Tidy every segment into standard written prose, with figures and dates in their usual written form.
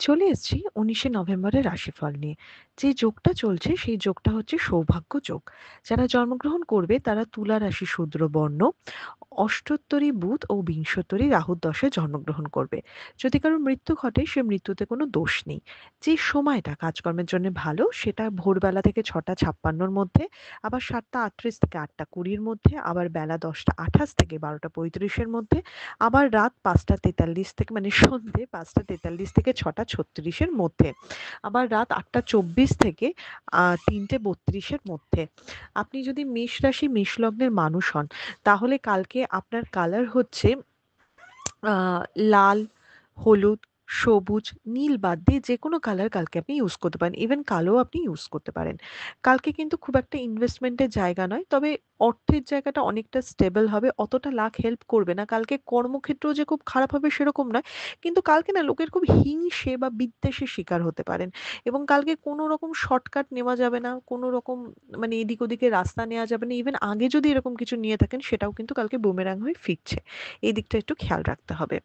চলে এসেছি ১৯শে নভেম্বরের রাশিফল নিয়ে। যে যোগটা চলছে সেই যোগটা হচ্ছে সৌভাগ্য যোগ। যারা জন্মগ্রহণ করবে তারা তুলা রাশি শূদ্র বর্ণ, অষ্টোত্তরী বুধ ও বিংশোত্তরী রাহুর দশায় জন্মগ্রহণ করবে। যদি কারো মৃত্যু ঘটে সে মৃত্যুতে কোনো দোষ নেই। যে সময়টা কাজকর্মের জন্য ভালো সেটা ভোরবেলা থেকে ৬টা ৫৬-র মধ্যে, আবার ৭টা ৩৮ থেকে ৮টা ২০-র মধ্যে, আবার বেলা ১০টা ২৮ থেকে ১২টা ৩৫-এর মধ্যে, আবার রাত ৫টা ৪৩ থেকে মানে সন্ধ্যে ৫টা ৪৩ থেকে ৬টা ৩৬-এর মধ্যে, আবার রাত ৮টা ২৪ থেকে ৩টে ৩২-এর মধ্যে। আপনি যদি মেষ রাশি মেষ লগ্নের মানুষ হন তাহলে কালকে আপনার কালার হচ্ছে আ লাল, হলুদ, সবুজ, নীল বাদ দিয়ে যেকোনো কালার কালকে আপনি ইউজ করতে পারেন। ইভেন কালোও আপনি ইউজ করতে পারেন। কালকে কিন্তু খুব একটা ইনভেস্টমেন্ট এর জায়গা নয়। তবে অর্থের জায়গাটা অনেকটা স্টেবল হবে। অতটা লাক হেল্প করবে না। কালকে কর্মক্ষেত্রেও যে খুব খারাপ হবে সেরকম নয়। কিন্তু কালকে না লোকের খুব হিংসে বা বিদ্বেষের শিকার হতে পারেন। এবং কালকে কোনো রকম শর্টকাট নেওয়া যাবে না। কোনো রকম মানে এদিক ওদিকে রাস্তা নেওয়া যাবে না। ইভেন আগে যদি এরকম কিছু নিয়ে থাকেন সেটাও কিন্তু কালকে বুমেরাং হয়ে ফিরছে। এই দিকটা একটু খেয়াল রাখতে হবে।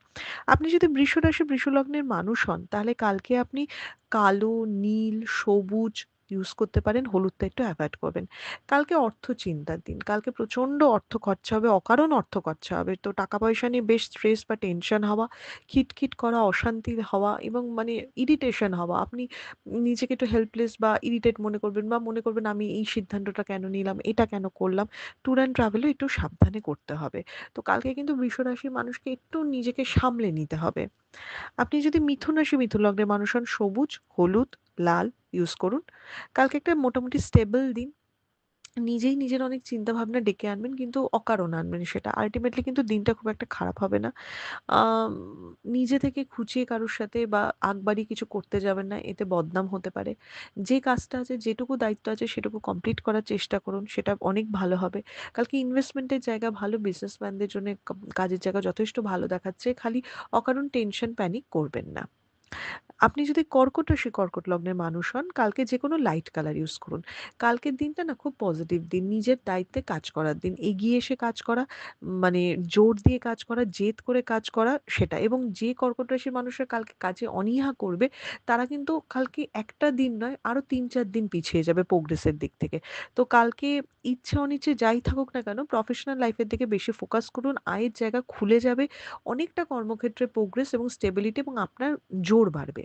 আপনি যদি বৃষ রাশি বৃষ লগ্নের মানুষ হন তাহলে কালকে আপনি কালো, নীল, সবুজ ইউজ করতে পারেন, হলুদটা একটু অ্যাভয়েড করবেন। কালকে অর্থ চিন্তার দিন। কালকে প্রচন্ড অর্থ খরচা হবে, অকারণ অর্থ খরচা হবে। তো টাকা পয়সা নিয়ে বেশ স্ট্রেস বা টেনশন হওয়া, খিটখিট করা, অশান্তি হওয়া এবং মানে ইরিটেশন হওয়া। আপনি নিজেকে একটু হেল্পলেস বা ইরিটেট মনে করবেন বা মনে করবেন আমি এই সিদ্ধান্তটা কেন নিলাম, এটা কেন করলাম। ট্যুর অ্যান্ড ট্রাভেলও একটু সাবধানে করতে হবে। তো কালকে কিন্তু বৃষ রাশির মানুষকে একটু নিজেকে সামলে নিতে হবে। আপনি যদি মিথুন রাশি মিথুন লগ্নের মানুষ হন সবুজ, হলুদ, লাল ইউজ করুন। কালকে একটা মোটামুটি স্টেবল দিন। নিজেই নিজের অনেক চিন্তাভাবনা ডেকে আনবেন কিন্তু অকারণ আনবেন সেটা। আল্টিমেটলি কিন্তু দিনটা খুব একটা খারাপ হবে না। আম নিজে থেকে খুঁচিয়ে কারোর সাথে বা আগ বাড়িয়ে কিছু করতে যাবেন না। এতে বদনাম হতে পারে। যে কাজটা আছে, যেটুকু দায়িত্ব আছে সেটুকু কমপ্লিট করার চেষ্টা করুন। সেটা অনেক ভালো হবে। কালকে ইনভেস্টমেন্টের জায়গা ভালো, বিজনেসম্যানদের জন্য কাজের জায়গা যথেষ্ট ভালো দেখাচ্ছে। খালি অকারণ টেনশন, প্যানিক করবেন না। আপনি যদি কর্কট রাশি কর্কট লগ্নের মানুষ হন, কালকে যেকোনো লাইট কালার ইউজ করুন। কালকের দিনটা না খুব পজিটিভ দিন। নিজের দায়িত্বে কাজ করার দিন। এগিয়ে এসে কাজ করা, মানে জোর দিয়ে কাজ করা, জেদ করে কাজ করা সেটা। এবং যে কর্কট রাশির মানুষরা কালকে কাজে অনীহা করবে, তারা কিন্তু কালকে একটা দিন নয় আরো ৩-৪ দিন পিছিয়ে যাবে প্রোগ্রেসের দিক থেকে। তো কালকে ইচ্ছে অনিচ্ছে যাই থাকুক না কেন, প্রফেশনাল লাইফের দিকে বেশি ফোকাস করুন। আয়ের জায়গা খুলে যাবে। অনেকটা কর্মক্ষেত্রে প্রোগ্রেস এবং স্টেবিলিটি এবং আপনার জোর বাড়বে।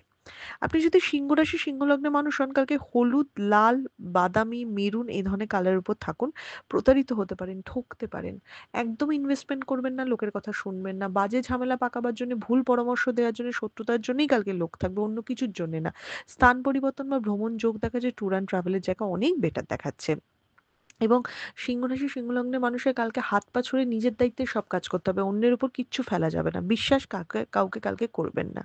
আপনি যদি সিংহ রাশি সিংহ লগ্নের মানুষ হন কালকে হলুদ, লাল, বাদামি, মেরুন এই ধরনের কালারের উপর থাকুন। প্রতারিত হতে পারেন, ঠকতে পারেন। একদম ইনভেস্টমেন্ট করবেন না, লোকের কথা শুনবেন না। বাজে ঝামেলা পাকাবার জন্য, ভুল পরামর্শ দেওয়ার জন্য, শত্রুতার জন্যই কালকে লোক থাকবে, অন্য কিছুর জন্যে না। স্থান পরিবর্তন বা ভ্রমণ যোগ দেখা যায়, ট্যুর অ্যান্ড ট্রাভেলের জায়গা অনেক বেটার দেখাচ্ছে। এবং সিংহ রাশি সিংহ লগ্নের মানুষের কালকে হাত পা ছুড়ে নিজের দায়িত্বে সব কাজ করতে হবে। অন্যের উপর কিচ্ছু ফেলা যাবে না। বিশ্বাস কাউকে কালকে করবেন না।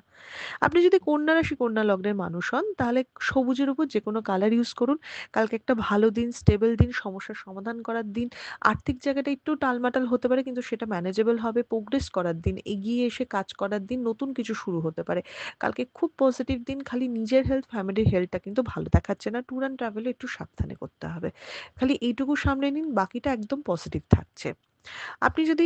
আপনি যদি কন্যা রাশি কন্যা লগ্নের মানুষ হন তাহলে সবুজের উপর যেকোনো কালার ইউজ করুন। কালকে একটা ভালো দিন, স্টেবল দিন, সমস্যার সমাধান করার দিন। আর্থিক জায়গাটা একটু টালমাটাল হতে পারে কিন্তু সেটা ম্যানেজেবল হবে। প্রোগ্রেস করার দিন, এগিয়ে এসে কাজ করার দিন, নতুন কিছু শুরু হতে পারে। কালকে খুব পজিটিভ দিন। খালি নিজের হেলথ, ফ্যামিলির হেলথটা কিন্তু ভালো দেখাচ্ছে না। ট্যুর অ্যান্ড ট্রাভেলে একটু সাবধানে করতে হবে। খালি এইটুকু সামলে নিন, বাকিটা একদম পজিটিভ থাকছে। আপনি যদি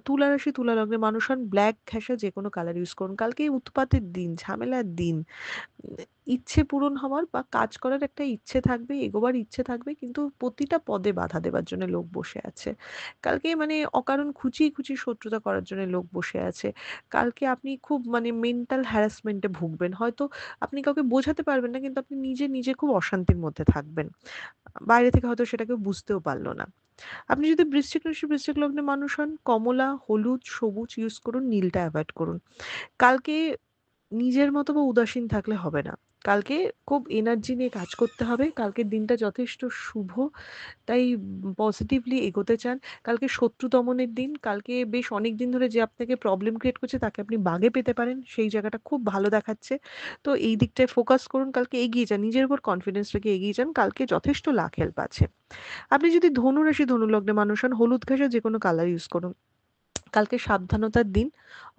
তুলা রাশি তুলা লগ্নের মানুষ হন, ব্ল্যাক ঘেঁষা যেকোনো কালার ইউজ করুন। কালকে উৎপাতের দিন, ঝামেলার দিন। উম ইচ্ছে পূরণ হওয়ার বা কাজ করার একটা ইচ্ছে থাকবে, এগোবার ইচ্ছে থাকবে কিন্তু প্রতিটা পদে বাধা দেবার জন্য লোক বসে আছে। কালকে মানে অকারণ খুঁচিয়ে শত্রুতা করার জন্য লোক বসে আছে। কালকে আপনি খুব মানে মেন্টাল হ্যারাসমেন্ট এ ভুগবেন। হয়তো আপনি কাউকে বোঝাতে পারবেন না কিন্তু আপনি নিজে খুব অশান্তির মধ্যে থাকবেন। বাইরে থেকে হয়তো সেটা কেউ বুঝতেও পারল না। আপনি যদি বৃশ্চিক রাশি বৃশ্চিক লগ্নের মানুষ হন, কমলা, হলুদ, সবুজ ইউজ করুন, নীলটা এভয়েড করুন। কালকে নিজের মতো বা উদাসীন থাকলে হবে না। কালকে খুব এনার্জি নিয়ে কাজ করতে হবে। কালকের দিনটা যথেষ্ট শুভ। তাই পজিটিভলি এগোতে চান। কালকে শত্রু দমনের দিন। কালকে বেশ অনেকদিন ধরে যে আপনাকে প্রবলেম ক্রিয়েট করছে তাকে আপনি বাগে পেতে পারেন। সেই জায়গাটা খুব ভালো দেখাচ্ছে। তো এই দিকটায় ফোকাস করুন। কালকে এগিয়ে যান। নিজের উপর কনফিডেন্স রেখে এগিয়ে যান। কালকে যথেষ্ট লাক হেল্প আছে। আপনি যদি ধনু রাশি ধনু লগ্নের মানুষ হন, হলুদ ঘেঁষা যেকোনো কালার ইউজ করুন। কালকে সাবধানতার দিন,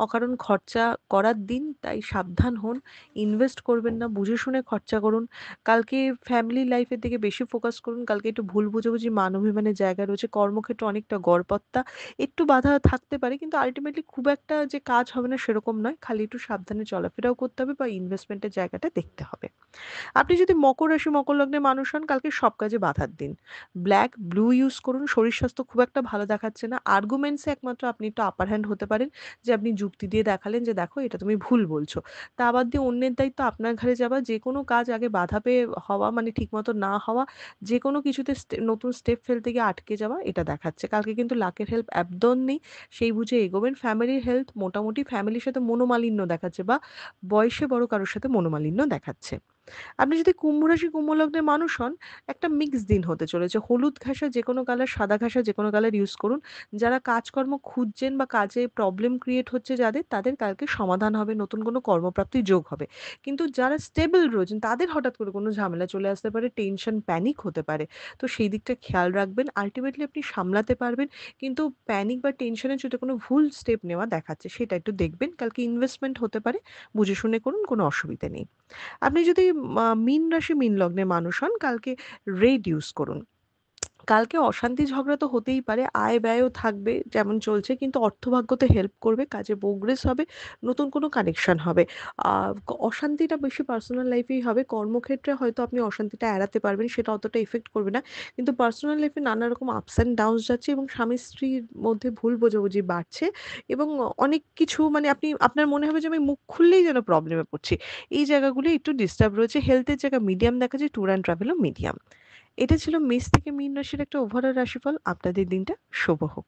অকারণ খরচা করার দিন, তাই সাবধান হন। ইনভেস্ট করবেন না, বুঝে শুনে খরচা করুন। কালকে ফ্যামিলি লাইফের দিকে বেশি ফোকাস করুন। কালকে একটু ভুল বোঝাবুঝি, মান অভিমানের জায়গা রয়েছে। কর্মক্ষেত্রে অনেকটা গড়পত্তা, একটু বাধা থাকতে পারে কিন্তু আল্টিমেটলি খুব একটা যে কাজ হবে না সেরকম নয়। খালি একটু সাবধানে চলাফেরাও করতে হবে বা ইনভেস্টমেন্টের জায়গাটা দেখতে হবে। আপনি যদি মকর রাশি মকর লগ্নের মানুষ হন, কালকে সব কাজে বাধার দিন। ব্ল্যাক ব্লু ইউজ করুন। শরীর স্বাস্থ্য খুব একটা ভালো দেখাচ্ছে না। আর্গুমেন্টসে একমাত্র আপনি একটু আপার হ্যান্ড হতে পারেন, যে আপনি যুক্তি দিয়ে দেখালেন যে দেখো এটা তুমি ভুল বলছো। তা বাদ দিয়ে অন্যের দায়িত্ব আপনার ঘাড়ে যাওয়া, যে কোনো কাজ আগে বাধা পেয়ে হওয়া মানে ঠিকমতো না হওয়া, যে কোনো কিছুতে নতুন স্টেপ ফেলতে গিয়ে আটকে যাওয়া, এটা দেখাচ্ছে। কালকে কিন্তু লাকের হেল্প একদম নেই, সেই বুঝে এগোবেন। ফ্যামিলির হেলথ মোটামুটি, ফ্যামিলির সাথে মনোমালিন্য দেখাচ্ছে বা বয়সে বড় কারোর সাথে মনোমালিন্য দেখাচ্ছে। আপনি যদি কুম্ভ রাশি কুম্ভ লগ্নের মানুষ হন, একটা মিক্স দিন হতে চলেছে। হলুদ ঘাসা যেকোনো কালার, সাদা ঘাসা যেকোনো কালার ইউজ করুন। যারা কাজকর্ম খুঁজছেন বা কাজে প্রবলেম ক্রিয়েট হচ্ছে যাদের, তাদের কালকে সমাধান হবে, নতুন কোনো কর্মপ্রাপ্তির যোগ হবে। কিন্তু যারা স্টেবল রয়েছেন তাদের হঠাৎ করে কোনো ঝামেলা চলে আসতে পারে, টেনশন, প্যানিক হতে পারে। তো সেই দিকটা খেয়াল রাখবেন। আল্টিমেটলি আপনি সামলাতে পারবেন। কিন্তু প্যানিক বা টেনশনের যদি কোনো ভুল স্টেপ নেওয়া দেখাচ্ছে সেটা একটু দেখবেন। কালকে ইনভেস্টমেন্ট হতে পারে, বুঝে শুনে করুন, কোনো অসুবিধে নেই। আপনি যদি মীন রাশি মীন লগ্নের মানুষ হন, কালকে রেড ইউজ করুন। কালকে অশান্তি ঝগড়া তো হতেই পারে, আয় ব্যয়ও থাকবে যেমন চলছে, কিন্তু অর্থভাগ্যতে হেল্প করবে, কাজে প্রোগ্রেস হবে, নতুন কোনো কানেকশন হবে। অশান্তিটা বেশি পার্সোনাল লাইফেই হবে। কর্মক্ষেত্রে হয়তো আপনি অশান্তিটা এড়াতে পারবেন, সেটা অতটা ইফেক্ট করবে না। কিন্তু পার্সোনাল লাইফে নানা রকম আপস অ্যান্ড ডাউনস যাচ্ছে এবং স্বামী স্ত্রীর মধ্যে ভুল বোঝাবুঝি বাড়ছে এবং অনেক কিছু মানে আপনার মনে হবে যে আমি মুখ খুললেই যেন প্রবলেমে পড়ছি। এই জায়গাগুলি একটু ডিস্টার্ব রয়েছে। হেলথের জায়গা মিডিয়াম দেখা যায়, ট্যুর অ্যান্ড ট্রাভেলও মিডিয়াম। এটা ছিল মেষ থেকে মীন রাশির একটা ওভারঅল রাশিফল। আপনাদের দিনটা শুভ হোক।